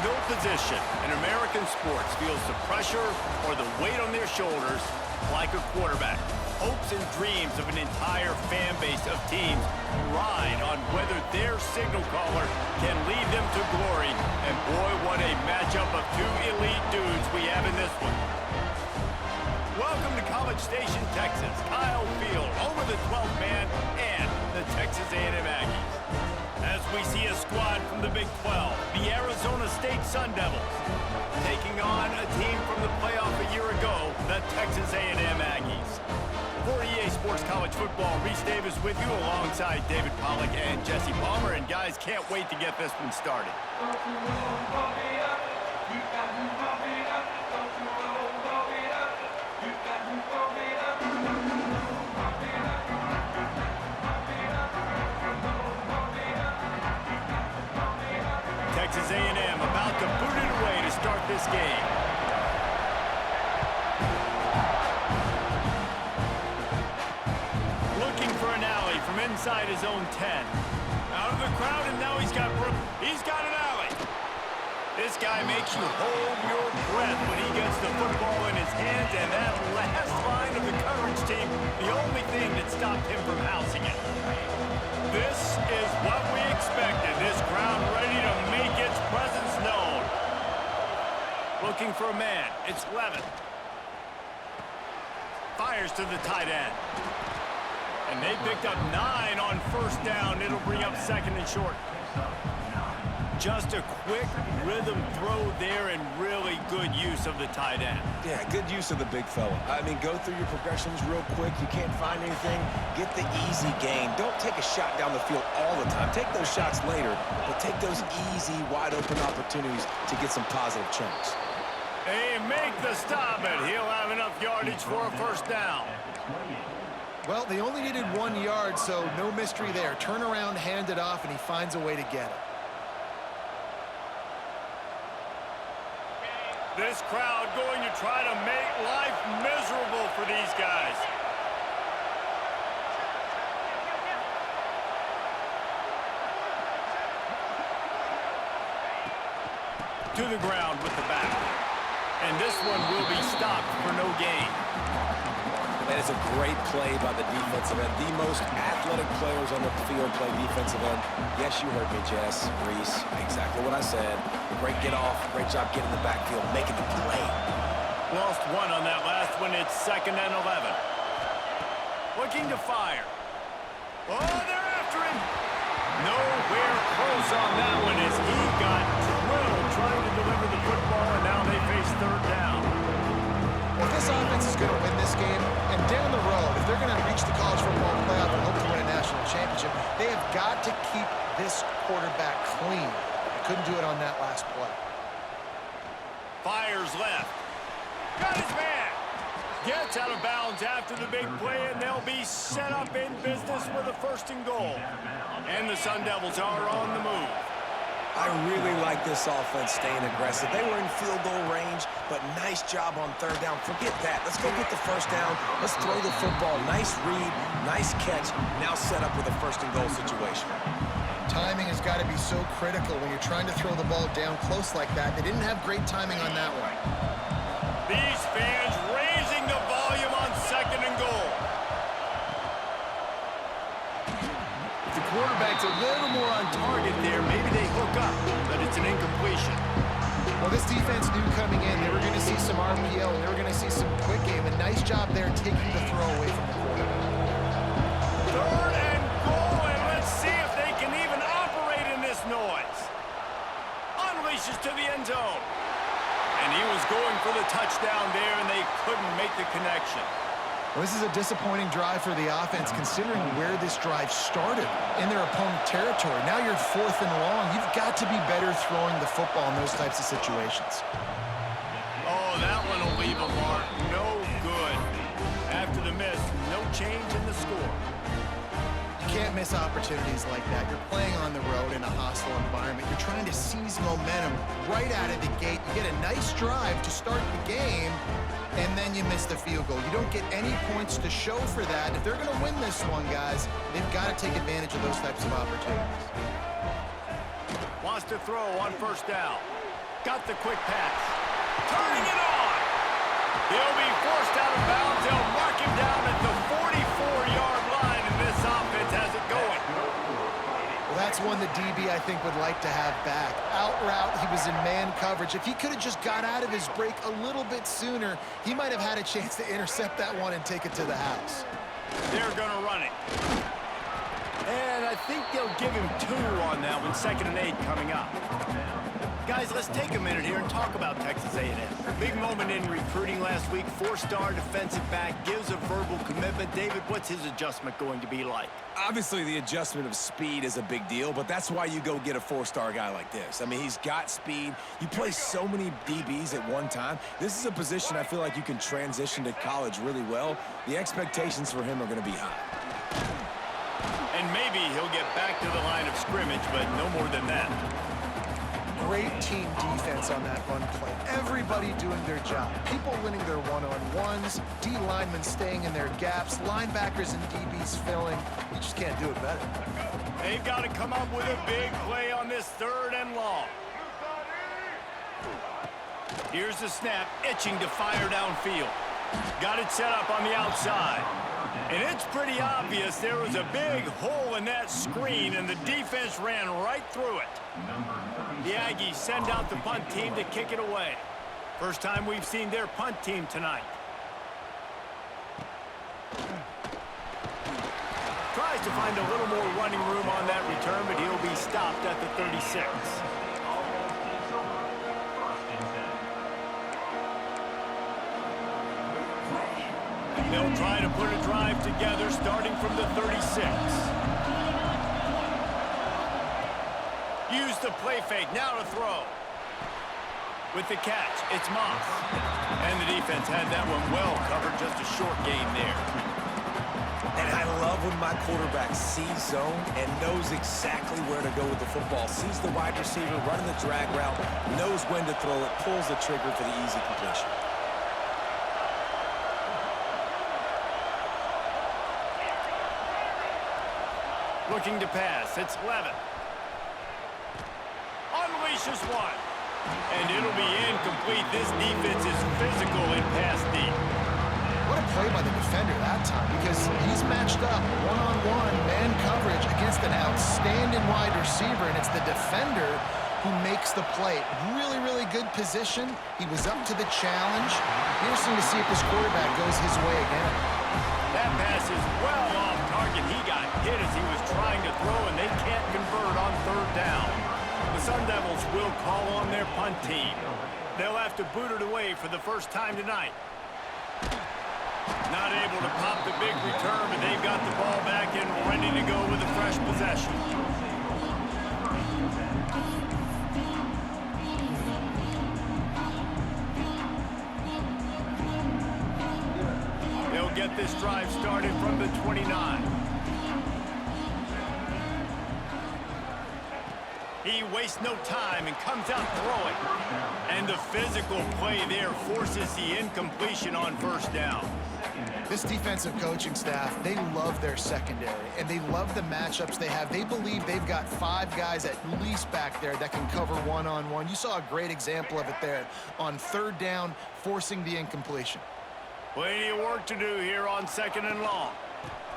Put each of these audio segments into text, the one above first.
fill position in American sports feels the pressure or the weight on their shoulders like a quarterback. Hopes and dreams of an entire fan base of teams ride on whether their signal caller can lead them to glory. And boy, what a matchup of two elite dudes we have in this one. Welcome to College Station, Texas. Kyle Field over the 12th man and the Texas A&M Aggies. As we see a squad from the Big 12, the Arizona State Sun Devils, taking on a team from the playoff a year ago, the Texas A&M Aggies. For EA Sports College Football, Reese Davis with you alongside David Pollack and Jesse Palmer. And guys, can't wait to get this one started. Texas A&M about to boot it away to start this game. Looking for an alley from inside his own 10. Out of the crowd, and now he's got an alley. This guy makes you hold your breath when he gets the football in his hands, and that last line of the coverage team, the only thing that stopped him from housing it. This is what we expected. This crowd ready to make its presence known. Looking for a man. It's Levin. Fires to the tight end. And they picked up 9 on first down. It'll bring up second and short. Just a quick rhythm throw there and really good use of the tight end. Yeah, good use of the big fella. I mean, go through your progressions real quick. You can't find anything. Get the easy gain. Don't take a shot down the field all the time. Take those shots later, but take those easy, wide-open opportunities to get some positive chunks. They make the stop, and he'll have enough yardage for a first down. Well, they only needed 1 yard, so no mystery there. Turn around, hand it off, and he finds a way to get it. This crowd going to try to make life miserable for these guys. To the ground with the back. And this one will be stopped for no gain. That is a great play by the defensive end. The most athletic players on the field play defensive end. Yes, you heard me, Jess, Reese. Exactly what I said. Great get off. Great job getting the backfield, making the play. Lost 1 on that last one. It's 2nd and 11. Looking to fire. Oh, they're after him. Nowhere close on that one as he got drilled trying to deliver the football, and now they face third down. Well, if this offense is going to win this game, and down the road, if they're going to reach the college football playoff and hope to win a national championship, they have got to keep this quarterback clean. They couldn't do it on that last play. Fires left. Got his man. Gets out of bounds after the big play, and they'll be set up in business with a 1st and goal. And the Sun Devils are on the move. I really like this offense staying aggressive. They were in field goal range, but nice job on third down. Forget that. Let's go get the first down. Let's throw the football. Nice read, nice catch. Now set up with a 1st and goal situation. Timing has got to be so critical when you're trying to throw the ball down close like that. They didn't have great timing on that one. These fans raising the volume on 2nd and goal. If the quarterback's a little more on target there, maybe they hook up, but it's an incompletion. Well, this defense knew coming in they were going to see some RPO, and they were going to see some quick game. A nice job there taking the throw away from the quarterback. 3rd and goal, and let's see if they can even operate in this noise. Unleashes to the end zone. And he was going for the touchdown there, and they couldn't make the connection. Well, this is a disappointing drive for the offense, considering where this drive started in their opponent territory. Now you're 4th and long. You've got to be better throwing the football in those types of situations. Oh, that one will leave a mark. No good. After the miss, no change in the score. You can't miss opportunities like that. You're playing on the road in a hostile environment. You're trying to seize momentum right out of the gate. You get a nice drive to start the game, and then you miss the field goal. You don't get any points to show for that. If they're going to win this one, guys, they've got to take advantage of those types of opportunities. Wants to throw on 1st down. got the quick pass. Turning it on. He'll be forced out of bounds. They'll mark him down at the 44-yard line, and this offense has it going. Well, that's one the DB, I think, would like to have back. Out route, he was in man coverage. If he could have just got out of his break a little bit sooner, he might have had a chance to intercept that one and take it to the house. They're going to run it. And I think they'll give him 2 on that one. 2nd and 8 coming up. Guys, let's take a minute here and talk about Texas A&M. Big moment in recruiting last week. 4-star defensive back gives a verbal commitment. David, what's his adjustment going to be like? Obviously, the adjustment of speed is a big deal, but that's why you go get a 4-star guy like this. I mean, he's got speed. You play so many DBs at one time. This is a position I feel like you can transition to college really well. The expectations for him are going to be high. And maybe he'll get back to the line of scrimmage, but no more than that. Great team defense on that run play. Everybody doing their job. People winning their one-on-ones, D linemen staying in their gaps, linebackers and DBs filling. You just can't do it better. They've got to come up with a big play on this 3rd and long. Here's the snap, itching to fire downfield. Got it set up on the outside. And it's pretty obvious there was a big hole in that screen, and the defense ran right through it. The Aggies send out the punt team to kick it away. First time we've seen their punt team tonight. Tries to find a little more running room on that return, but he'll be stopped at the 36. They'll try to put a drive together starting from the 36. Use the play fake, now to throw. With the catch, it's Moss. And the defense had that one well covered, just a short gain there. And I love when my quarterback sees zone and knows exactly where to go with the football. Sees the wide receiver running the drag route, knows when to throw it, pulls the trigger for the easy completion. Looking to pass, it's Levin. Unleashes one. And it'll be incomplete. This defense is physical in pass deep. What a play by the defender that time, because he's matched up one-on-one man coverage against an outstanding wide receiver, and it's the defender who makes the play. Really, really good position. He was up to the challenge. Interesting to see if this quarterback goes his way again. That pass is well off target. He got hit as he was trying to throw, and they can't convert on 3rd down. The Sun Devils will call on their punt team. They'll have to boot it away for the first time tonight. Not able to pop the big return, but they've got the ball back and ready to go with a fresh possession. They'll get this drive started from the 29. He wastes no time and comes out throwing. And the physical play there forces the incompletion on 1st down. This defensive coaching staff, they love their secondary, and they love the matchups they have. They believe they've got 5 guys at least back there that can cover one-on-one. You saw a great example of it there on 3rd down, forcing the incompletion. Plenty of work to do here on 2nd and long.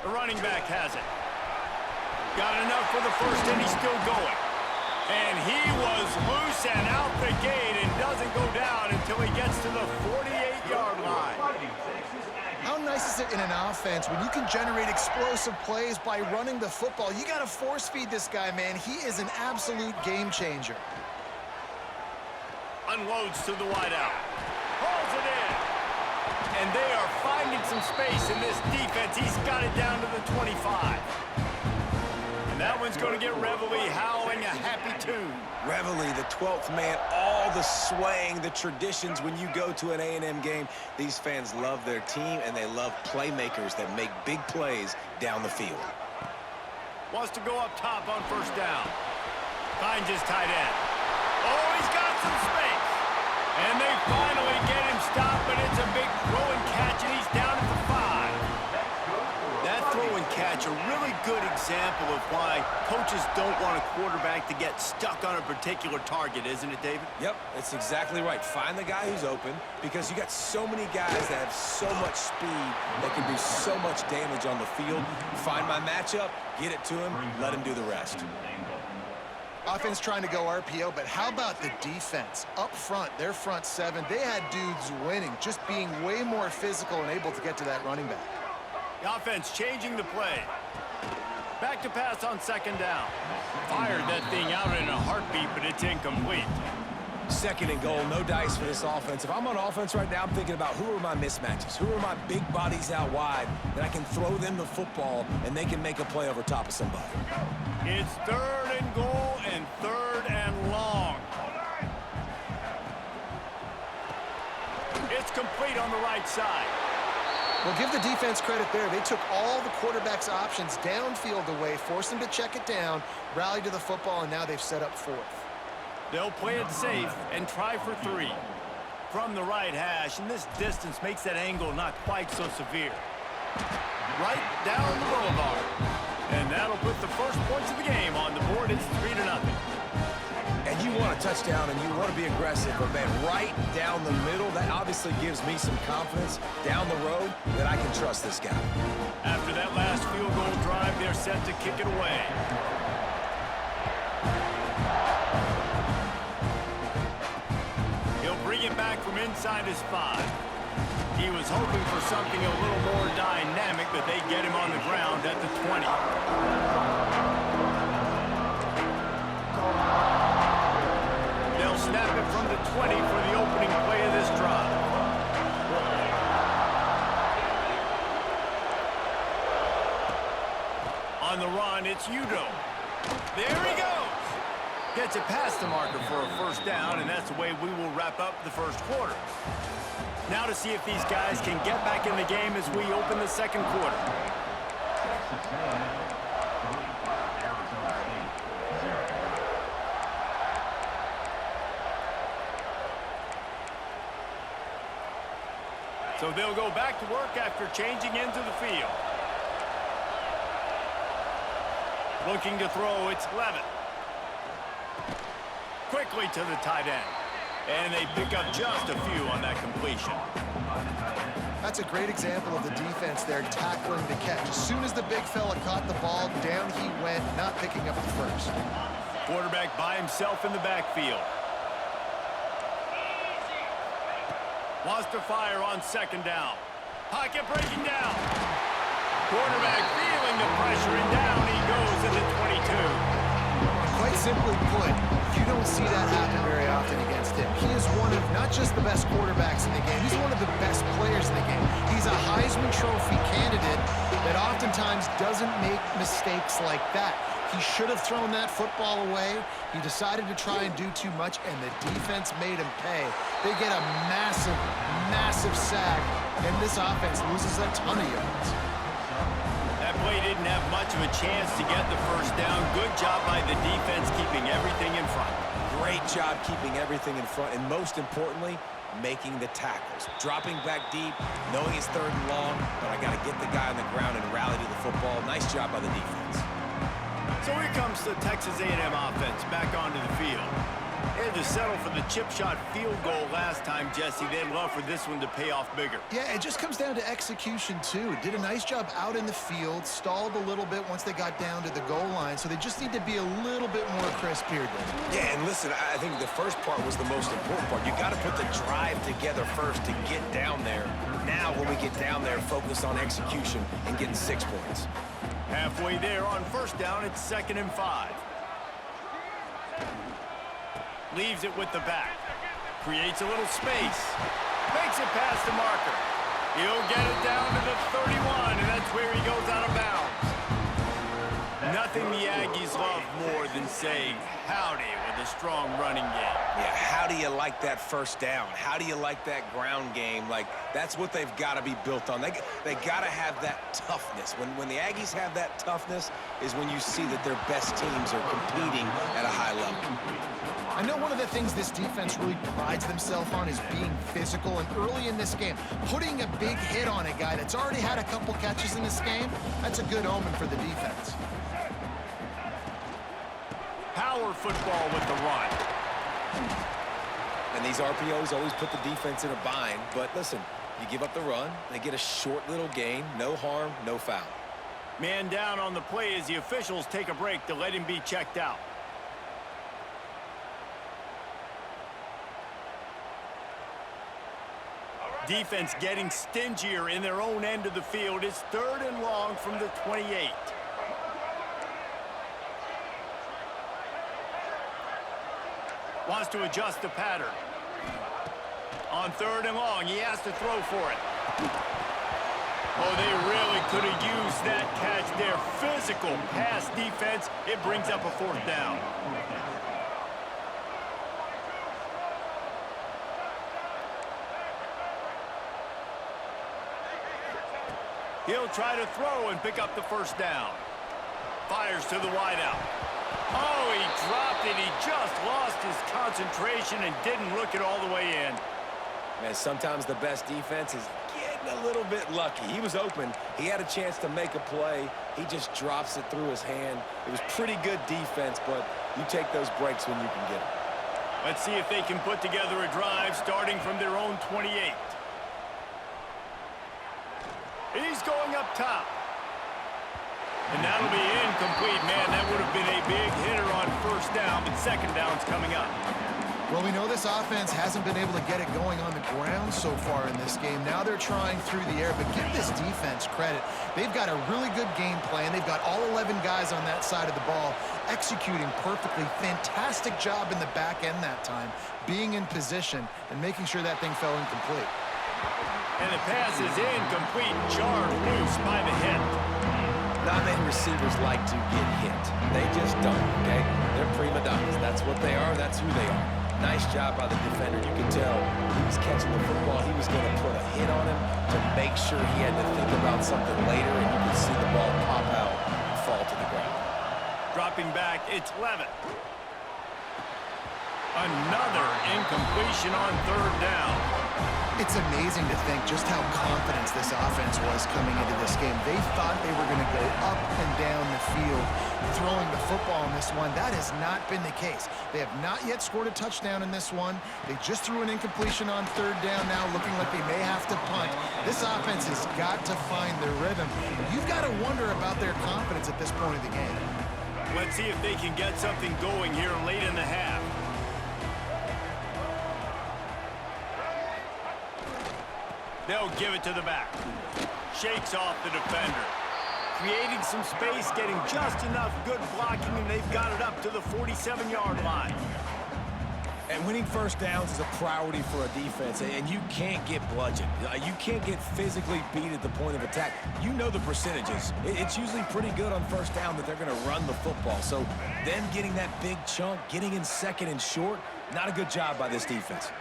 The running back has it. Got enough for the first, and he's still going. And he was loose and out the gate and doesn't go down until he gets to the 48-yard line. How nice is it in an offense when you can generate explosive plays by running the football? You got to force feed this guy, man. He is an absolute game changer. Unloads to the wideout. Pulls it in. And they are finding some space in this defense. He's got it down to the 25. And that one's going to get Reveille howling a happy tune. Reveille, the 12th man, all the swaying, the traditions when you go to an A&M game. These fans love their team, and they love playmakers that make big plays down the field. Wants to go up top on 1st down. Finds his tight end. Oh, he's got some space. And they finally get him stopped, but it's a big throw and catch, and he's down at the 5. That throw and catch, a really good example example of why coaches don't want a quarterback to get stuck on a particular target, isn't it, David? Yep, it's exactly right. Find the guy who's open, because you got so many guys that have so much speed that can do so much damage on the field. Find my matchup, get it to him, let him do the rest. Offense trying to go RPO, but how about the defense? Up front, their front seven, they had dudes winning, just being way more physical and able to get to that running back. The offense changing the play. Back to pass on second down. Fired that thing out in a heartbeat, but it's incomplete. Second and goal, no dice for this offense. If I'm on offense right now, I'm thinking about who are my mismatches? Who are my big bodies out wide that I can throw them the football and they can make a play over top of somebody? It's third and goal and third and long. It's complete on the right side. Well, give the defense credit there. They took all the quarterback's options downfield away, forced them to check it down, rally to the football, and now they've set up fourth. They'll play it safe and try for 3. From the right hash, and this distance makes that angle not quite so severe. Right down the boulevard. And that'll put the first points of the game on the board. It's 3-0. And you want a touchdown and you want to be aggressive, but man, right down the middle, that obviously gives me some confidence down the road that I can trust this guy. After that last field goal drive, they're set to kick it away. He'll bring it back from inside his 5. He was hoping for something a little more dynamic, but they get him on the ground at the 20. They'll snap it from the 20 for the opening play of this drive. On the run, it's Udo. There he goes. Gets it past the marker for a first down, and that's the way we will wrap up the first quarter. Now to see if these guys can get back in the game as we open the second quarter. So they'll go back to work after changing into the field. Looking to throw, it's Levitt. Quickly to the tight end. And they pick up just a few on that completion. That's a great example of the defense there tackling the catch. As soon as the big fella caught the ball, down he went, not picking up the first. Quarterback by himself in the backfield. Wants to fire on second down. Pocket breaking down. Quarterback feeling the pressure, and down he goes at the 22. Quite simply put, you don't see that happen very often against him. He is one of not just the best quarterbacks in the game, he's one of the best players in the game. He's a Heisman Trophy candidate that oftentimes doesn't make mistakes like that. He should have thrown that football away. He decided to try and do too much, and the defense made him pay. They get a massive, massive sack, and this offense loses a ton of yards. That play didn't have much of a chance to get the first down. Good job by the defense keeping everything in front. Great job keeping everything in front, and most importantly, making the tackles. Dropping back deep, knowing it's third and long, but I got to get the guy on the ground and rally to the football. Nice job by the defense. So here comes the Texas A&M offense back onto the field. They had to settle for the chip shot field goal last time, Jesse. They'd love for this one to pay off bigger. Yeah, it just comes down to execution, too. Did a nice job out in the field, stalled a little bit once they got down to the goal line, so they just need to be a little bit more crisp here, David. Yeah, and listen, I think the first part was the most important part. You got to put the drive together first to get down there. Now, when we get down there, focus on execution and getting 6 points. Halfway there on first down, it's 2nd and 5. Leaves it with the back. Creates a little space. Makes it past the marker. He'll get it down to the 31, and that's where he goes out of bounds. Nothing the Aggies love more than saying howdy with a strong running game. Yeah, how do you like that first down? How do you like that ground game? Like, that's what they've got to be built on. They got to have that toughness. When the Aggies have that toughness is when you see that their best teams are competing at a high level. I know one of the things this defense really prides themselves on is being physical, and early in this game, putting a big hit on a guy that's already had a couple catches in this game, that's a good omen for the defense. power football with the run. And these RPOs always put the defense in a bind. But listen, you give up the run, they get a short little gain, no harm, no foul. Man down on the play as the officials take a break to let him be checked out. Defense getting stingier in their own end of the field. It's 3rd and long from the 28. Wants to adjust the pattern. On 3rd and long, he has to throw for it. Oh, they really could have used that catch there. Physical pass defense. It brings up a 4th down. He'll try to throw and pick up the 1st down. Fires to the wideout. Oh, he dropped it. He just lost his concentration and didn't look it all the way in. Man, sometimes the best defense is getting a little bit lucky. He was open. He had a chance to make a play. He just drops it through his hand. It was pretty good defense, but you take those breaks when you can get them. Let's see if they can put together a drive starting from their own 28. He's going up top. And that'll be incomplete. Man, that would have been a big hitter on 1st down, but 2nd down's coming up. Well, we know this offense hasn't been able to get it going on the ground so far in this game. Now they're trying through the air, but give this defense credit. They've got a really good game plan. They've got all 11 guys on that side of the ball executing perfectly. Fantastic job in the back end that time, being in position and making sure that thing fell incomplete. And the pass is incomplete, jarred loose by the hit. Not many receivers like to get hit. They just don't, okay? They're prima donnas. That's what they are. That's who they are. Nice job by the defender. You can tell he was catching the football. He was going to put a hit on him to make sure he had to think about something later, and you can see the ball pop out and fall to the ground. Dropping back, it's Levitt. Another incompletion on 3rd down. It's amazing to think just how confident this offense was coming into this game. They thought they were going to go up and down the field throwing the football in this one. That has not been the case. They have not yet scored a touchdown in this one. They just threw an incompletion on 3rd down now, looking like they may have to punt. This offense has got to find their rhythm. You've got to wonder about their confidence at this point of the game. Let's see if they can get something going here late in the half. They'll give it to the back. Shakes off the defender. Creating some space, getting just enough good blocking, and they've got it up to the 47-yard line. And winning 1st downs is a priority for a defense, and you can't get bludgeoned. You can't get physically beat at the point of attack. You know the percentages. It's usually pretty good on 1st down that they're going to run the football. So them getting that big chunk, getting in 2nd and short, not a good job by this defense.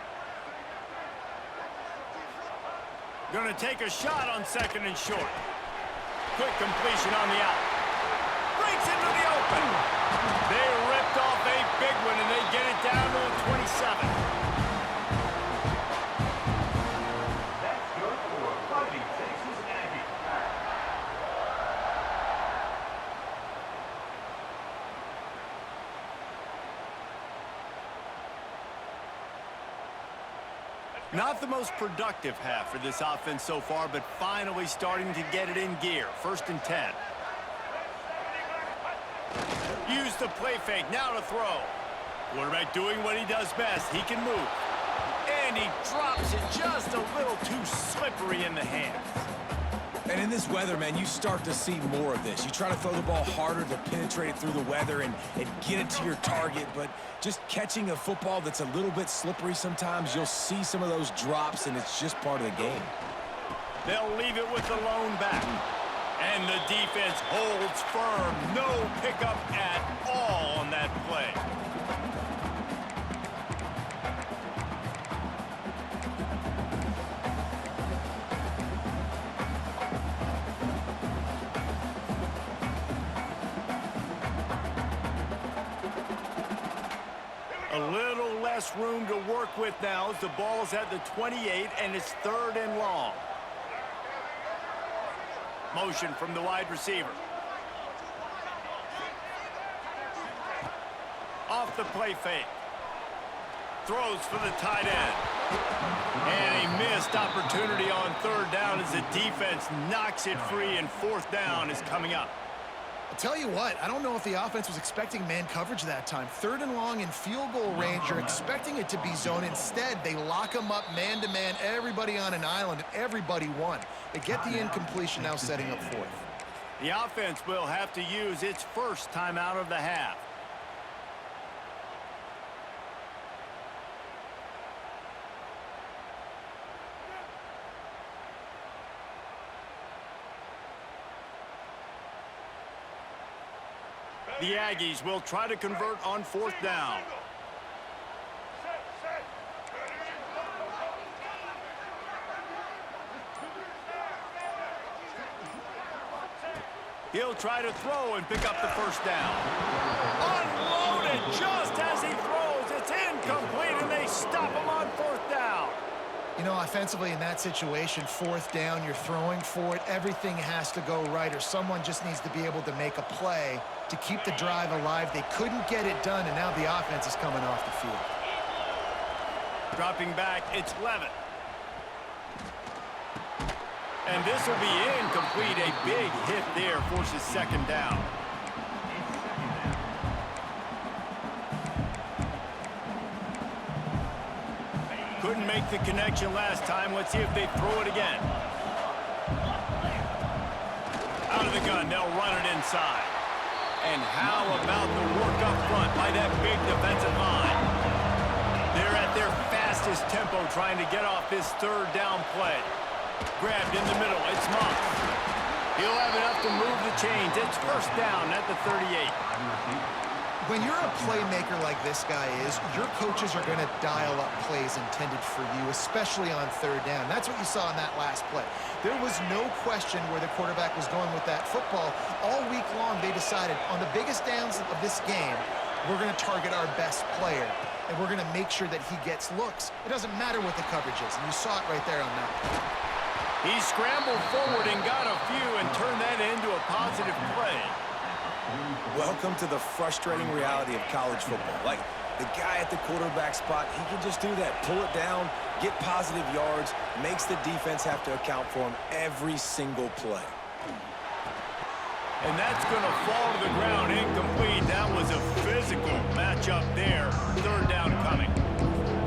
Going to take a shot on 2nd and short. Quick completion on the out. Breaks into the open. They ripped off a big one, and they get it down to the 27. That's good for Fighting Texas Aggies. Not the most productive half for this offense so far, but finally starting to get it in gear. 1st and 10. Use the play fake, now to throw. Quarterback doing what he does best. He can move. And he drops it just a little too slippery in the hands. And in this weather, man, you start to see more of this. You try to throw the ball harder to penetrate it through the weather and get it to your target, but just catching a football that's a little bit slippery sometimes, you'll see some of those drops, and it's just part of the game. They'll leave it with the lone back. And the defense holds firm. No pickup at all on that play. A little less room to work with now as the ball's at the 28 and it's 3rd and long. Motion from the wide receiver. Off the play fake. Throws for the tight end. And a missed opportunity on third down as the defense knocks it free, and fourth down is coming up. I'll tell you what, I don't know if the offense was expecting man coverage that time. Third and long in field goal range, you're expecting it to be zone. Instead, they lock them up man-to-man, everybody on an island, and everybody won. They get the incompletion, now setting up fourth. The offense will have to use its first timeout of the half. The Aggies will try to convert on fourth down. He'll try to throw and pick up the first down. Unloaded just as he throws. It's incomplete, and they stop him on fourth down. You know, offensively in that situation, fourth down, you're throwing for it. Everything has to go right, or someone just needs to be able to make a play to keep the drive alive. They couldn't get it done, and now the offense is coming off the field. Dropping back, it's Levitt. And this will be incomplete. A big hit there forces second down. Couldn't make the connection last time. Let's see if they throw it again. Out of the gun, they'll run it inside. And how about the work up front by that big defensive line? They're at their fastest tempo trying to get off this third down play. Grabbed in the middle, it's Monk. He'll have enough to move the chains. It's first down at the 38. When you're a playmaker like this guy is, your coaches are going to dial up plays intended for you, especially on third down. That's what you saw in that last play. There was no question where the quarterback was going with that football. All week long, they decided on the biggest downs of this game, we're going to target our best player, and we're going to make sure that he gets looks. It doesn't matter what the coverage is, and you saw it right there on that play. He scrambled forward and got a few and turned that into a positive play. Welcome to the frustrating reality of college football. Like, the guy at the quarterback spot, he can just do that. Pull it down, get positive yards, makes the defense have to account for him every single play. And that's going to fall to the ground incomplete. That was a physical matchup there. Third down coming.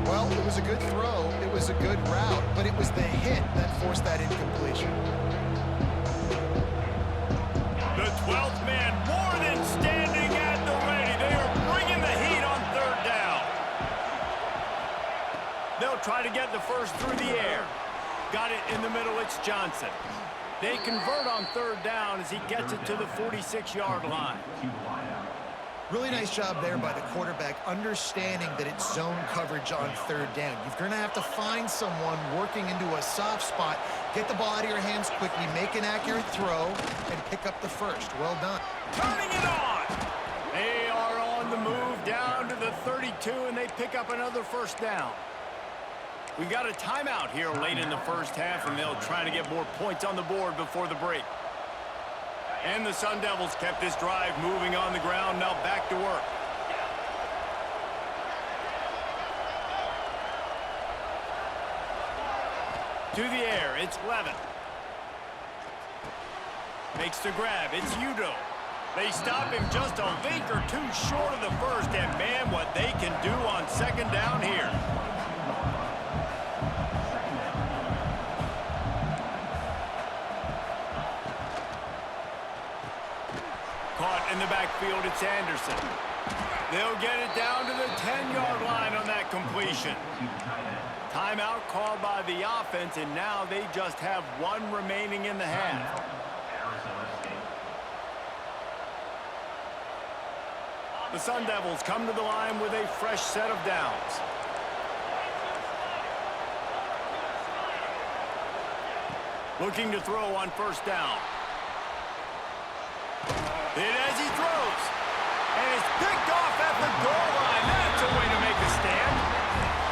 Well, it was a good throw. It was a good route, but it was the hit that forced that incompletion. The 12th man more than standing at the ready. They are bringing the heat on third down. They'll try to get the first through the air. Got it in the middle. It's Johnson. They convert on third down as he gets it to the 46-yard line. Really nice job there by the quarterback, understanding that it's zone coverage on third down. You're going to have to find someone working into a soft spot, get the ball out of your hands quickly, make an accurate throw, and pick up the first. Well done. Turning it on. They are on the move down to the 32, and they pick up another first down. We've got a timeout here late in the first half, and they'll try to get more points on the board before the break. And the Sun Devils kept this drive moving on the ground, now back to work. To the air, it's Levitt. Makes the grab, it's Udo. They stop him just a link or two short of the first, and man, what they can do on second down here. Caught in the backfield, it's Anderson. They'll get it down to the 10-yard line on that completion. Timeout called by the offense, and now they just have one remaining in the half. The Sun Devils come to the line with a fresh set of downs. Looking to throw on first down. Hit as he throws. And it's picked off at the goal line. That's a way to make a stand.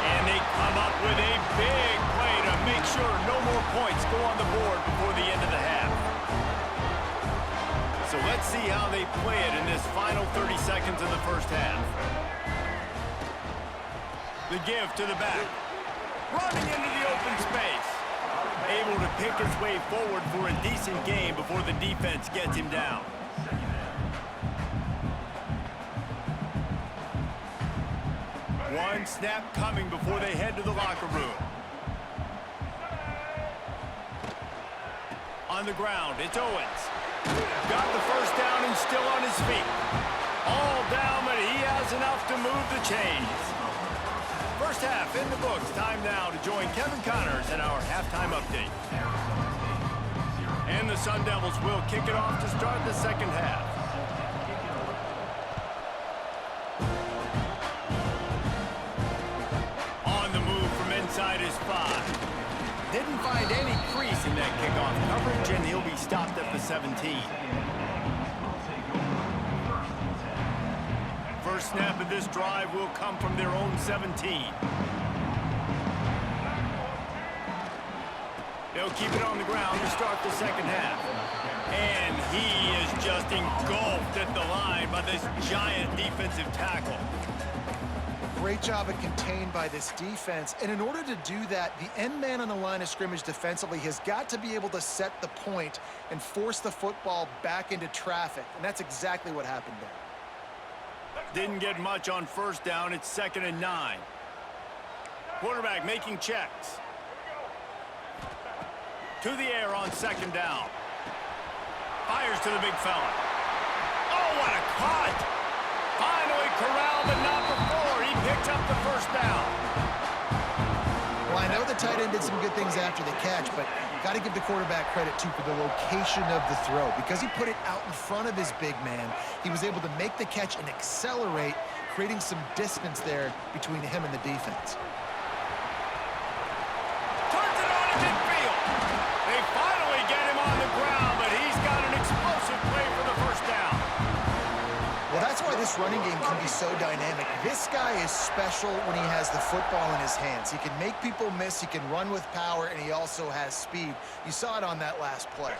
And they come up with a big play to make sure no more points go on the board before the end of the half. So let's see how they play it in this final 30 seconds of the first half. The give to the back. Running into the open space. Able to pick his way forward for a decent game before the defense gets him down. One snap coming before they head to the locker room. On the ground, it's Owens. Got the first down and still on his feet. All down, but he has enough to move the chains. First half in the books. Time now to join Kevin Connors in our halftime update. And the Sun Devils will kick it off to start the second half. On the move from inside his 5. Didn't find any crease in that kickoff coverage, and he'll be stopped at the 17. First snap of this drive will come from their own 17. They'll keep it on the ground to start the second half. And he is just engulfed at the line by this giant defensive tackle. Great job of contained by this defense. And in order to do that, the end man on the line of scrimmage defensively has got to be able to set the point and force the football back into traffic. And that's exactly what happened there. Didn't get much on first down. It's 2nd and 9. Quarterback making checks. To the air on 2nd down. Fires to the big fella. Oh, what a cut! Finally corralled, but not before. He picked up the first down. Well, I know the tight end did some good things after the catch, but got to give the quarterback credit, too, for the location of the throw. Because he put it out in front of his big man, he was able to make the catch and accelerate, creating some distance there between him and the defense. Turns it on in midfield. They finally get him on the ground, but he's got an explosive play for the first down. Well, that's why this running game can be so dynamic. This guy is special when he has the football in his hands. He can make people miss, he can run with power, and he also has speed. You saw it on that last play.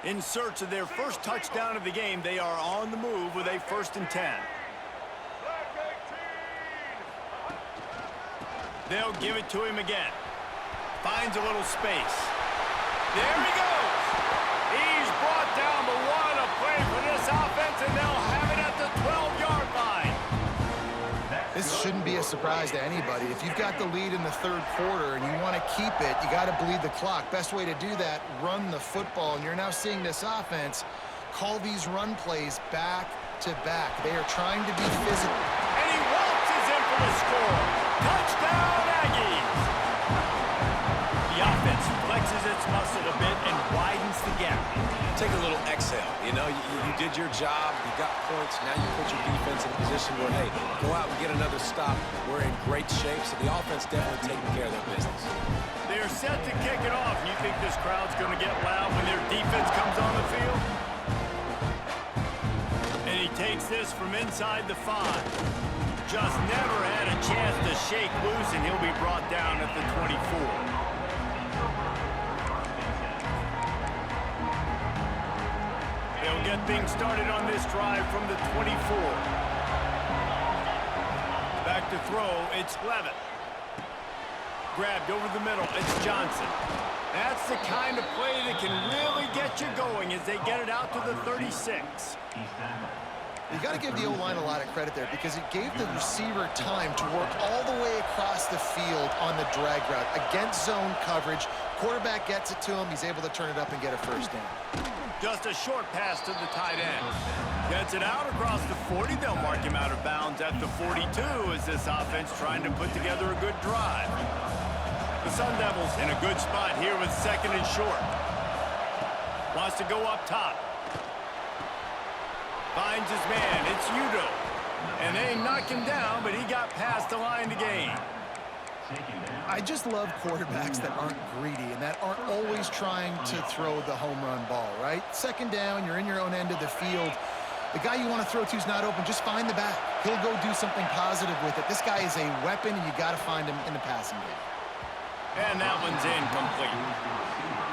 In search of their first touchdown of the game, they are on the move with a 1st and 10. They'll give it to him again. Finds a little space. There he goes. He's brought down, but what a play for this offense, and they'll have it at the 12-yard line. This shouldn't be a surprise to anybody. If you've got the lead in the 3rd quarter and you want to keep it, you got to bleed the clock. Best way to do that, run the football. And you're now seeing this offense call these run plays back to back. They are trying to be physical. And he waltzes in for the score. Touchdown, Aggies. The offense flexes its muscle a bit and widens the gap. Take a little exhale. You know, you did your job. You got points. Now you put your defense in a position where, hey, go out and get another stop. We're in great shape, so the offense definitely taking care of their business. They're set to kick it off. You think this crowd's going to get loud when their defense comes on the field? And he takes this from inside the 5. Just never had a chance to shake loose, and he'll be brought down at the 24. They'll get things started on this drive from the 24. Back to throw, it's Levitt. Grabbed over the middle, it's Johnson. That's the kind of play that can really get you going as they get it out to the 36. You got to give the O-line a lot of credit there because it gave the receiver time to work all the way across the field on the drag route against zone coverage. Quarterback gets it to him. He's able to turn it up and get a first down. Just a short pass to the tight end. Gets it out across the 40. They'll mark him out of bounds at the 42 as this offense trying to put together a good drive. The Sun Devils in a good spot here with 2nd and short. Wants to go up top. Finds his man. It's Udo. And they knock him down, but he got past the line to gain. I just love quarterbacks that aren't greedy and that aren't always trying to throw the home run ball, right? 2nd down, you're in your own end of the field. The guy you want to throw to is not open. Just find the back. He'll go do something positive with it. This guy is a weapon, and you got to find him in the passing game. And that one's incomplete.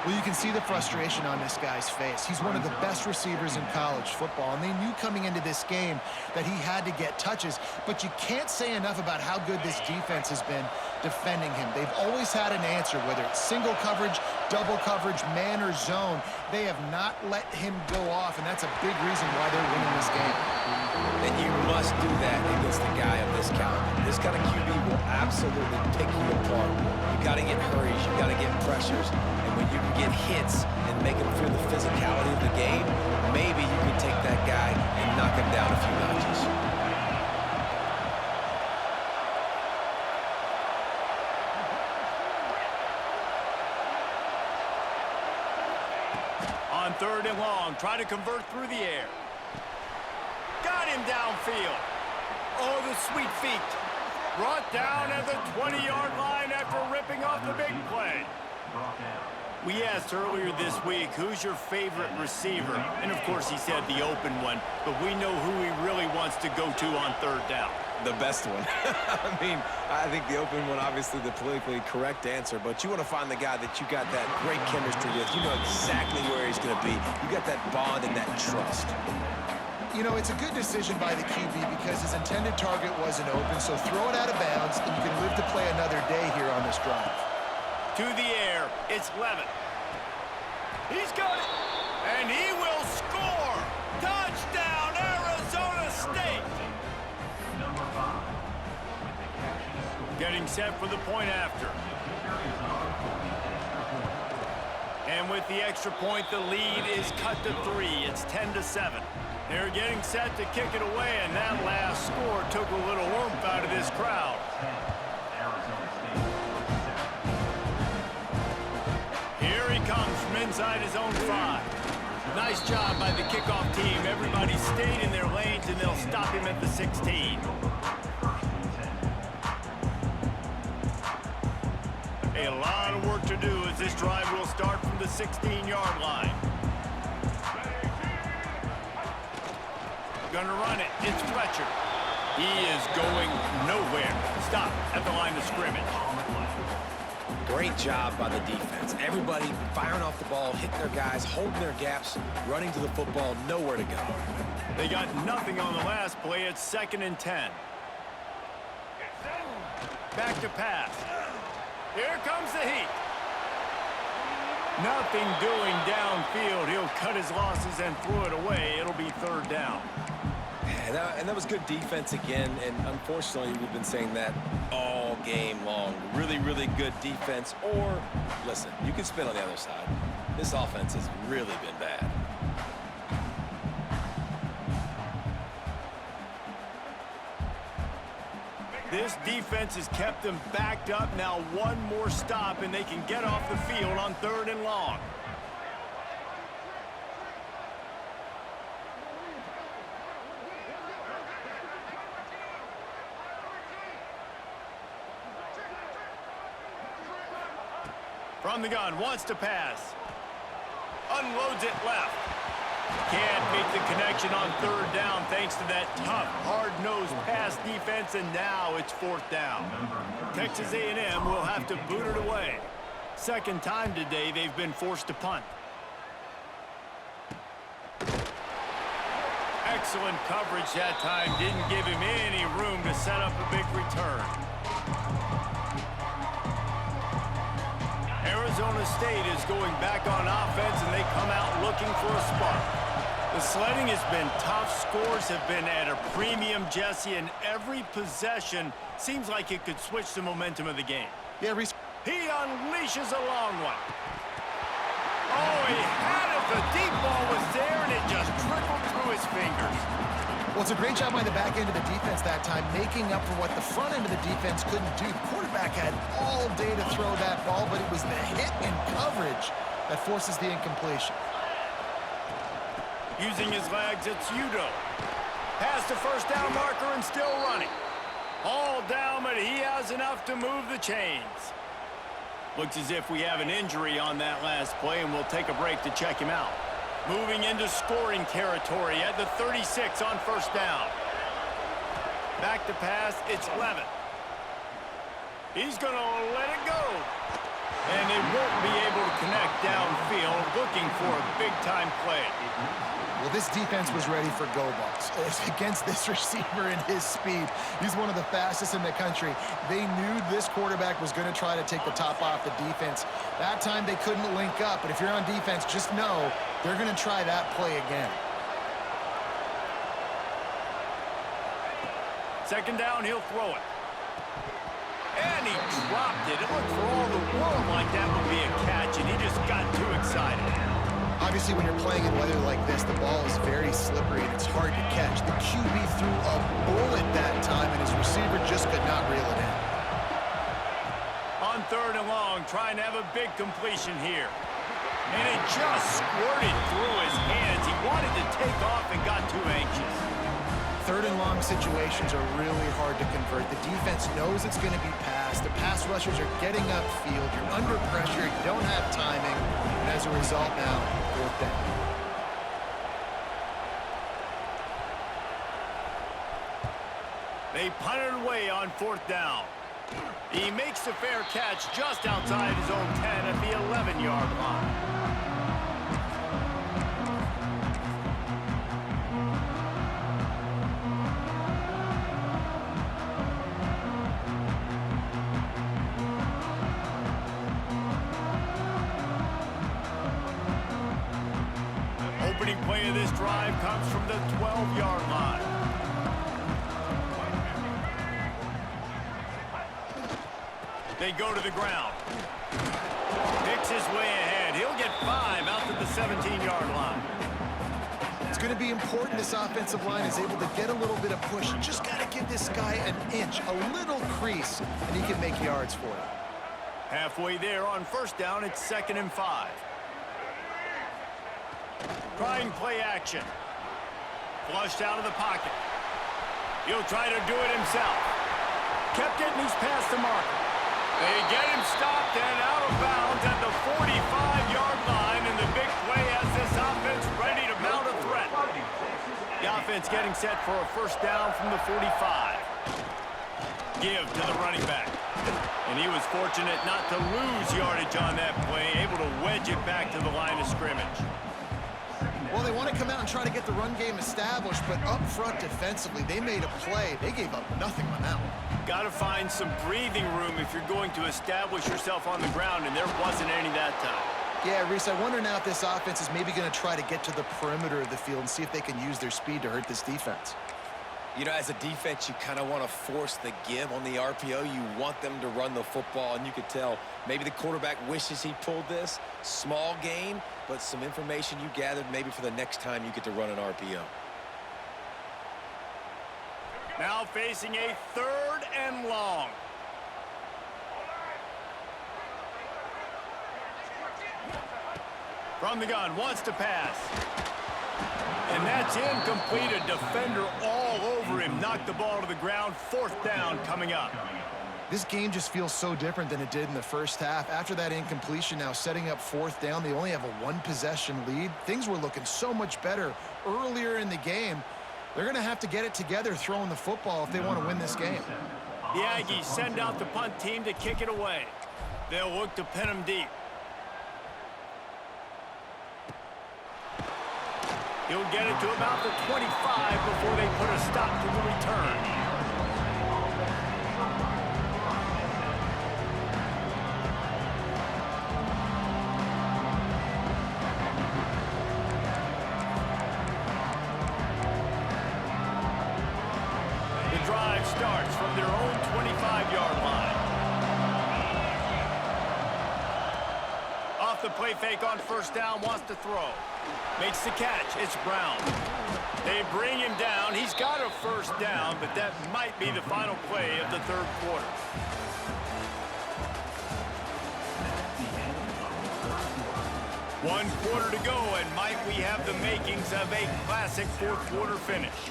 Well, you can see the frustration on this guy's face. He's one of the best receivers in college football, and they knew coming into this game that he had to get touches, but you can't say enough about how good this defense has been defending him. They've always had an answer, whether it's single coverage, double coverage, man, or zone. They have not let him go off, and that's a big reason why they're winning this game. And you must do that against a guy of this caliber. This kind of QB will absolutely pick you apart. You got to get hurries, you got to get pressures, and when you can get hits and make him feel the physicality of the game, maybe you can take that guy and knock him down a few notches. On 3rd and long, try to convert through the air. Got him downfield. Oh, the sweet feet. Brought down at the 20-yard line after ripping off the big play. We asked earlier this week, who's your favorite receiver? And, of course, he said the open one, but we know who he really wants to go to on 3rd down. The best one. I mean, I think the open one, obviously the politically correct answer, but you want to find the guy that you got that great chemistry with. You know exactly where he's going to be. You got that bond and that trust. You know, it's a good decision by the QB because his intended target wasn't open, so throw it out of bounds, and you can live to play another day here on this drive. To the air, it's Levin. He's got it, and he will score! Touchdown, Arizona State! Getting set for the point after. And with the extra point, the lead is cut to 3. It's 10-7. They're getting set to kick it away, and that last score took a little oomph out of this crowd. Here he comes from inside his own 5. Nice job by the kickoff team. Everybody stayed in their lanes, and they'll stop him at the 16. A lot of work to do as this drive will start from the 16-yard line. Gonna run it. It's Fletcher. He is going nowhere. Stop at the line of scrimmage. Great job by the defense. Everybody firing off the ball, hitting their guys, holding their gaps, running to the football, nowhere to go. They got nothing on the last play. It's 2nd and 10. Back to pass. Here comes the heat. Nothing doing downfield. He'll cut his losses and throw it away. It'll be 3rd down. And that was good defense again, and unfortunately, we've been saying that all game long. Really, really good defense, or, listen, you can spin on the other side. This offense has really been bad. This defense has kept them backed up. Now one more stop, and they can get off the field on 3rd and long. From the gun, wants to pass. Unloads it left. Can't make the connection on 3rd down thanks to that tough, hard-nosed pass defense, and now it's 4th down. Texas A&M will have to boot it away. 2nd time today they've been forced to punt. Excellent coverage that time. Didn't give him any room to set up a big return. Arizona State is going back on offense, and they come out looking for a spark. The sledding has been tough. Scores have been at a premium, Jesse, and every possession seems like it could switch the momentum of the game. Yeah, he unleashes a long one. Oh, he had it. The deep ball was there, and it just trickled through his fingers. Well, it's a great job by the back end of the defense that time, making up for what the front end of the defense couldn't do. The quarterback had all day to throw that ball, but it was the hit and coverage that forces the incompletion. Using his legs, it's Udo. Past the 1st down marker and still running. All down, but he has enough to move the chains. Looks as if we have an injury on that last play, and we'll take a break to check him out. Moving into scoring territory at the 36 on 1st down. Back to pass, it's Levin. He's going to let it go. And they won't be able to connect downfield. looking for a big-time play. Well, this defense was ready for go balls. Against this receiver and his speed, he's one of the fastest in the country. They knew this quarterback was going to try to take the top off the defense. That time they couldn't link up, but if you're on defense, just know they're going to try that play again. Second down, he'll throw it. And he dropped it. It looked for all the world like that would be a catch, and he just got too excited. Obviously, when you're playing in weather like this, the ball is very slippery and it's hard to catch. The QB threw a bullet that time, and his receiver just could not reel it in. On third and long, trying to have a big completion here. And it just squirted through his hands. He wanted to take off and got too anxious. Third and long situations are really hard to convert. The defense knows it's going to be passed. The pass rushers are getting upfield. You're under pressure. You don't have timing. And as a result now, fourth down. They punt it away on fourth down. He makes the fair catch just outside his own 10 at the 11-yard line. Opening play of this drive comes from the 12-yard line. They go to the ground. Picks his way ahead. He'll get 5 out to the 17-yard line. It's going to be important this offensive line is able to get a little bit of push. You just got to give this guy an inch, a little crease, and he can make yards for you. Halfway there on first down, it's 2nd and 5. Trying play action. Flushed out of the pocket. He'll try to do it himself. Kept getting these past the marker. They get him stopped and out of bounds at the 45-yard line, and the big play has this offense ready to mount a threat. The offense getting set for a first down from the 45. Give to the running back. And he was fortunate not to lose yardage on that play, able to wedge it back to the line of scrimmage. Well, they want to come out and try to get the run game established, but up front defensively, they made a play. They gave up nothing on that one. Got to find some breathing room if you're going to establish yourself on the ground, and there wasn't any that time. Yeah, Reese, I wonder now if this offense is maybe going to try to get to the perimeter of the field and see if they can use their speed to hurt this defense. You know, as a defense, you kind of want to force the give on the RPO. You want them to run the football, and you could tell maybe the quarterback wishes he pulled this. Small gain, but some information you gathered maybe for the next time you get to run an RPO. Now facing a 3rd and long. From the gun, wants to pass. And that's incomplete. A defender all over him. Knocked the ball to the ground. 4th down coming up. This game just feels so different than it did in the first half. After that incompletion, now setting up 4th down, they only have a 1-possession lead. Things were looking so much better earlier in the game. They're going to have to get it together throwing the football if they want to win this game. The Aggies send out the punt team to kick it away. They'll look to pin him deep. He'll get it to about the 25 before they put a stop to the return. The drive starts from their own 25-yard line. Off the play fake on first down, wants to throw. Makes the catch. It's Brown. They bring him down. He's got a first down, but that might be the final play of the 3rd quarter. One quarter to go, and might we have the makings of a classic 4th quarter finish.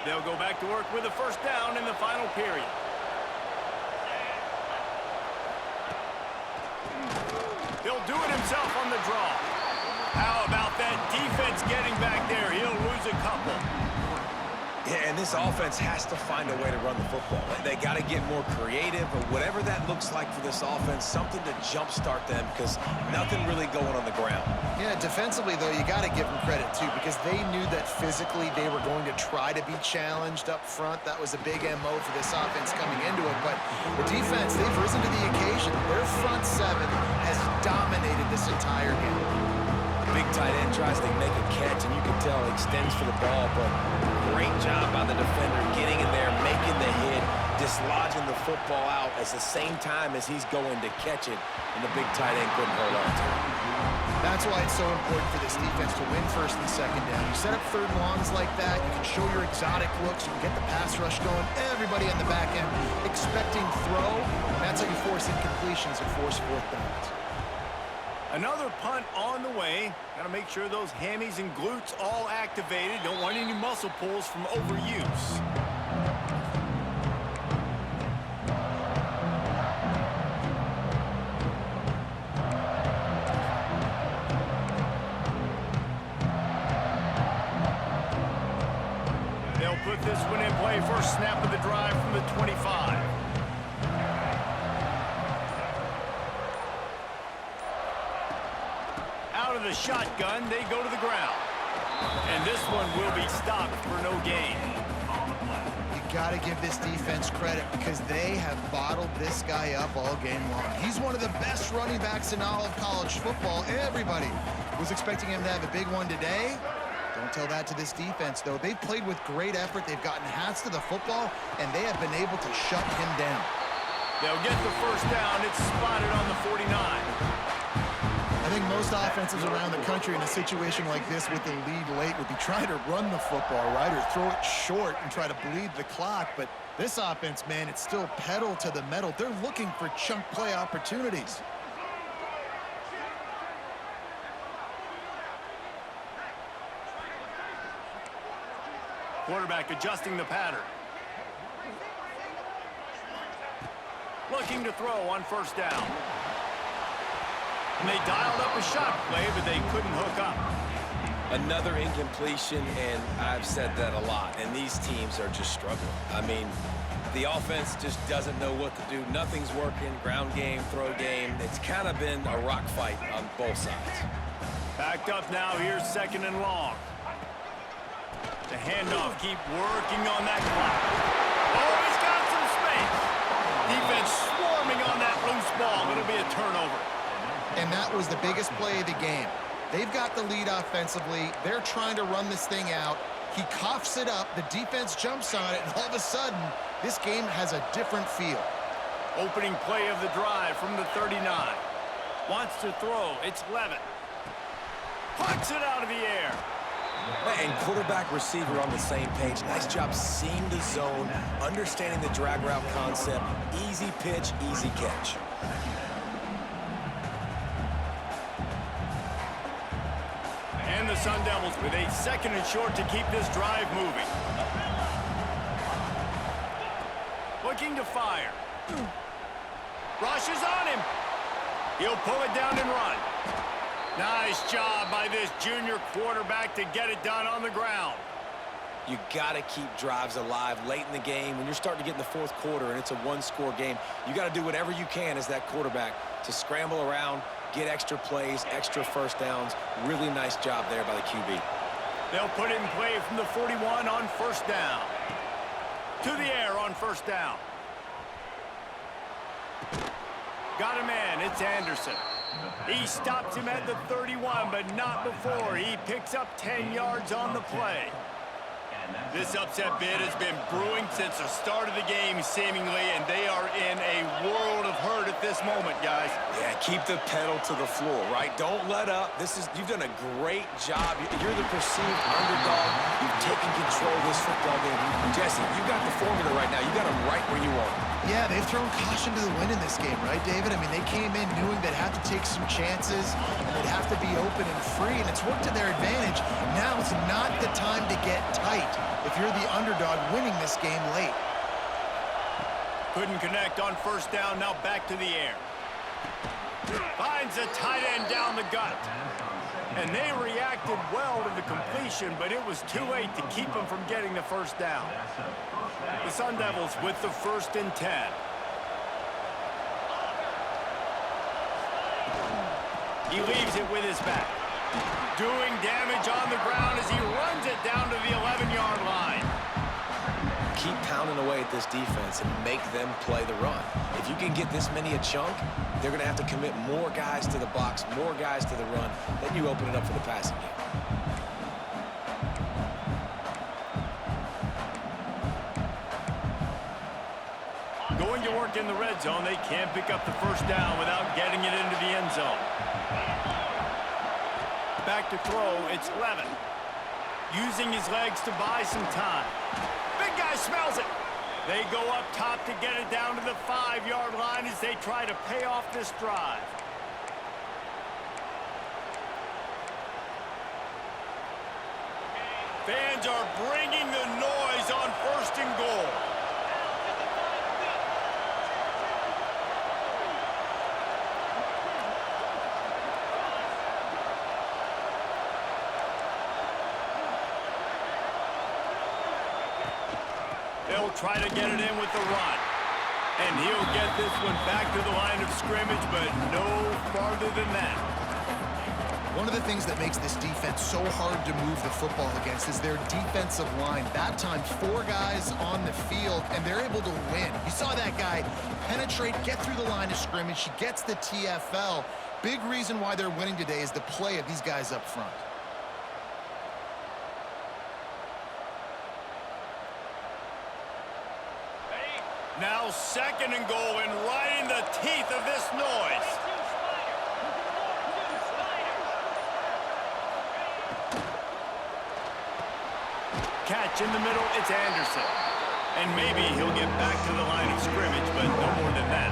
They'll go back to work with a first down in the final period. He'll do it himself on the draw. How about that defense getting back there? He'll lose a couple. And this offense has to find a way to run the football. They got to get more creative, or whatever that looks like for this offense, something to jumpstart them, because nothing really going on the ground. Yeah, defensively, though, you got to give them credit, too, because they knew that physically they were going to try to be challenged up front. That was a big MO for this offense coming into it. But the defense, they've risen to the occasion. Their front seven has dominated this entire game. Big tight end tries to make a catch, and you can tell he extends for the ball, but great job by the defender getting in there, making the hit, dislodging the football out at the same time as he's going to catch it, and the big tight end couldn't hold on to it. That's why it's so important for this defense to win first and second down. You set up third and longs like that, you can show your exotic looks, you can get the pass rush going, everybody on the back end expecting throw, and that's how you force incompletions and force fourth downs. Another punt on the way. Got to make sure those hammies and glutes all activated. Don't want any muscle pulls from overuse. They'll put this one in play. First snap of the drive from the 25. Out of the shotgun, they go to the ground. And this one will be stopped for no gain. You got to give this defense credit because they have bottled this guy up all game long. He's one of the best running backs in all of college football. Everybody was expecting him to have a big one today. Don't tell that to this defense, though. They've played with great effort. They've gotten hats to the football, and they have been able to shut him down. They'll get the first down. It's spotted on the 49. I think most offenses around the country in a situation like this with the lead late would be trying to run the football, right, or throw it short and try to bleed the clock. But this offense, man, it's still pedal to the metal. They're looking for chunk play opportunities. Quarterback adjusting the pattern. Looking to throw on first down. And they dialed up a shot play, but they couldn't hook up. Another incompletion, and I've said that a lot, and these teams are just struggling. I mean, the offense just doesn't know what to do. Nothing's working, ground game, throw game. It's kind of been a rock fight on both sides. Backed up now, here's second and long. The handoff, keep working on that clock. Oh, he's got some space. Defense swarming on that loose ball. It'll be a turnover. And that was the biggest play of the game. They've got the lead offensively. They're trying to run this thing out. He coughs it up. The defense jumps on it, and all of a sudden, this game has a different feel. Opening play of the drive from the 39. Wants to throw. It's Levitt. Pucks it out of the air. And quarterback, receiver on the same page. Nice job seeing the zone, understanding the drag route concept. Easy pitch, easy catch. And the Sun Devils with a second and short to keep this drive moving. Looking to fire. Rush is on him. He'll pull it down and run. Nice job by this junior quarterback to get it done on the ground. You got to keep drives alive late in the game. When you're starting to get in the fourth quarter and it's a one-score game, you got to do whatever you can as that quarterback to scramble around, get extra plays, extra first downs. Really nice job there by the QB. They'll put it in play from the 41 on first down. To the air on first down. Got a man, it's Anderson. He stops him at the 31, but not before. He picks up 10 yards on the play. This upset bid has been brewing since the start of the game, seemingly, and they are in a world of hurt at this moment, guys. Yeah, keep the pedal to the floor, right? Don't let up. You've done a great job. You're the perceived underdog. You've taken control of this football game. Jesse, you got the formula right now. You got them right where you want them. Yeah, they've thrown caution to the wind in this game, right, David? I mean, they came in knowing they'd have to take some chances, and they'd have to be open and free, and it's worked to their advantage. Now it's not the time to get tight if you're the underdog winning this game late. Couldn't connect on first down, now back to the air. Finds a tight end down the gut. And they reacted well to the completion, but it was too late to keep them from getting the first down. The Sun Devils with the 1st and 10. He leaves it with his back. Doing damage on the ground as he runs it down to the 11-yard line. Keep pounding away at this defense and make them play the run. If you can get this many a chunk, they're going to have to commit more guys to the box, more guys to the run. Then you open it up for the passing game. Going to work in the red zone, they can't pick up the first down without getting it into the end zone. Back to throw, it's Levin. Using his legs to buy some time. Big guy smells it. They go up top to get it down to the 5-yard line as they try to pay off this drive. Fans are bringing the noise on 1st and goal. They'll try to get it in with the run. And he'll get this one back to the line of scrimmage, but no farther than that. One of the things that makes this defense so hard to move the football against is their defensive line. That time, 4 guys on the field, and they're able to win. You saw that guy penetrate, get through the line of scrimmage. He gets the TFL. Big reason why they're winning today is the play of these guys up front. Now 2nd and goal, and right in the teeth of this noise. Catch in the middle, it's Anderson. And maybe he'll get back to the line of scrimmage, but no more than that.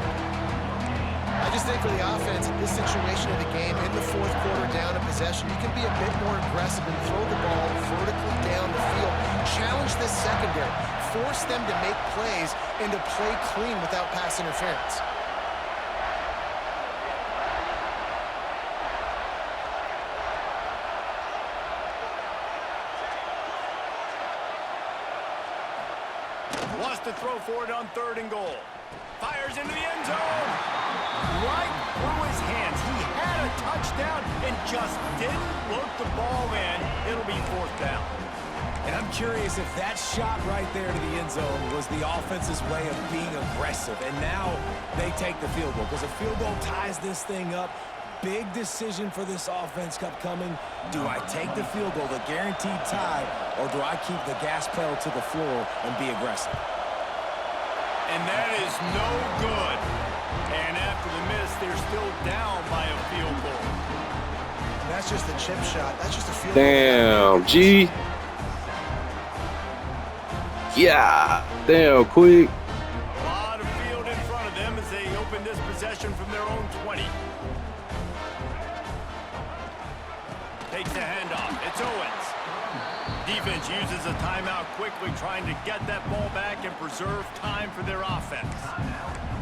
I just think for the offense, in this situation of the game, in the 4th quarter down in possession, you can be a bit more aggressive and throw the ball vertically down the field. Challenge this secondary. Force them to make plays and to play clean without pass interference. Wants to throw for it on 3rd and goal. Fires into the end zone. Right through his hands. He had a touchdown and just didn't look the ball in. It'll be 4th down. And I'm curious if that shot right there to the end zone was the offense's way of being aggressive. And now they take the field goal because a field goal ties this thing up. Big decision for this offense upcoming. Do I take the field goal, the guaranteed tie, or do I keep the gas pedal to the floor and be aggressive? And that is no good. And after the miss, they're still down by a field goal. And that's just a chip shot. That's just a field Damn, goal. G. Yeah, damn, Quick. A lot of field in front of them as they open this possession from their own 20. Takes the handoff. It's Owens. Defense uses a timeout quickly, trying to get that ball back and preserve time for their offense.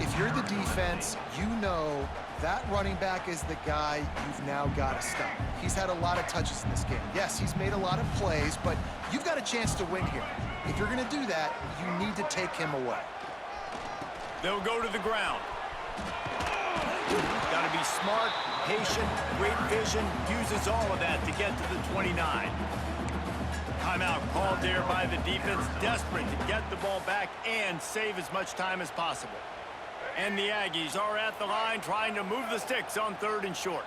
If you're the defense, you know that running back is the guy you've now got to stop. He's had a lot of touches in this game. Yes, he's made a lot of plays, but you've got a chance to win here. If you're going to do that, you need to take him away. They'll go to the ground. Got to be smart, patient, great vision, uses all of that to get to the 29. Timeout called there by the defense, desperate to get the ball back and save as much time as possible. And the Aggies are at the line trying to move the sticks on 3rd and short.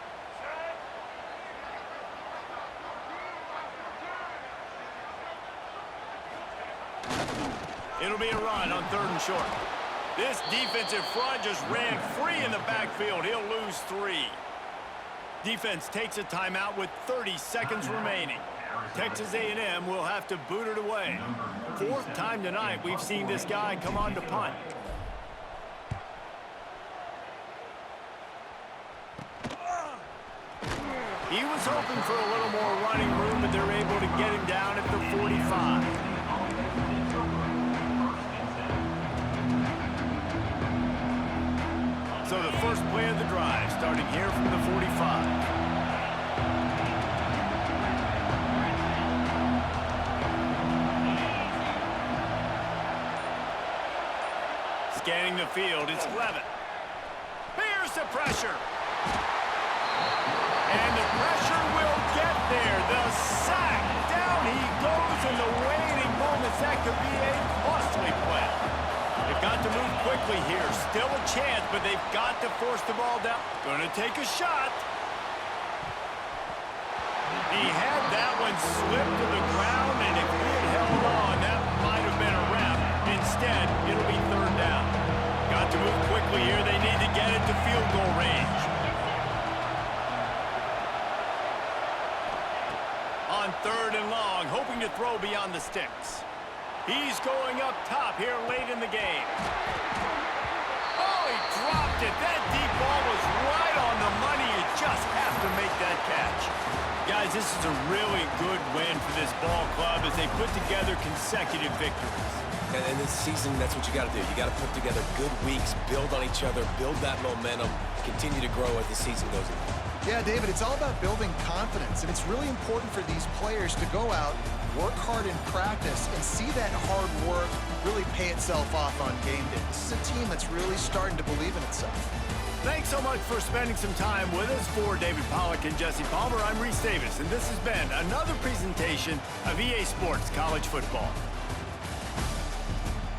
It'll be a run on 3rd and short. This defensive front just ran free in the backfield. He'll lose 3. Defense takes a timeout with 30 seconds remaining. Texas A&M will have to boot it away. 4th time tonight we've seen this guy come on to punt. He was hoping for a little more running room, but they're able to get him down at the 45. So the first play of the drive, starting here from the 45. scanning the field. It's Levin. Here's the pressure. And the pressure will get there. The sack. Down he goes in the waiting moments. That could be a costly play. They've got to move quickly here. Still a chance, but they've got to force the ball down. Going to take a shot. He had that one slip to the ground, and if he had held on, that might have been a wrap. Instead, it'll be third down. Got to move quickly here. They need to get it to field goal range. On third and long, hoping to throw beyond the sticks. He's going up top here late in the game. Oh, he dropped it. That deep ball was right on the money. You just have to make that catch. Guys, this is a really good win for this ball club as they put together consecutive victories. And in this season, that's what you got to do. You got to put together good weeks, build on each other, build that momentum, continue to grow as the season goes on. Yeah, David, it's all about building confidence, and it's really important for these players to go out, work hard in practice, and see that hard work really pay itself off on game day. This is a team that's really starting to believe in itself. Thanks so much for spending some time with us. For David Pollack and Jesse Palmer, I'm Reese Davis, and this has been another presentation of EA Sports College Football.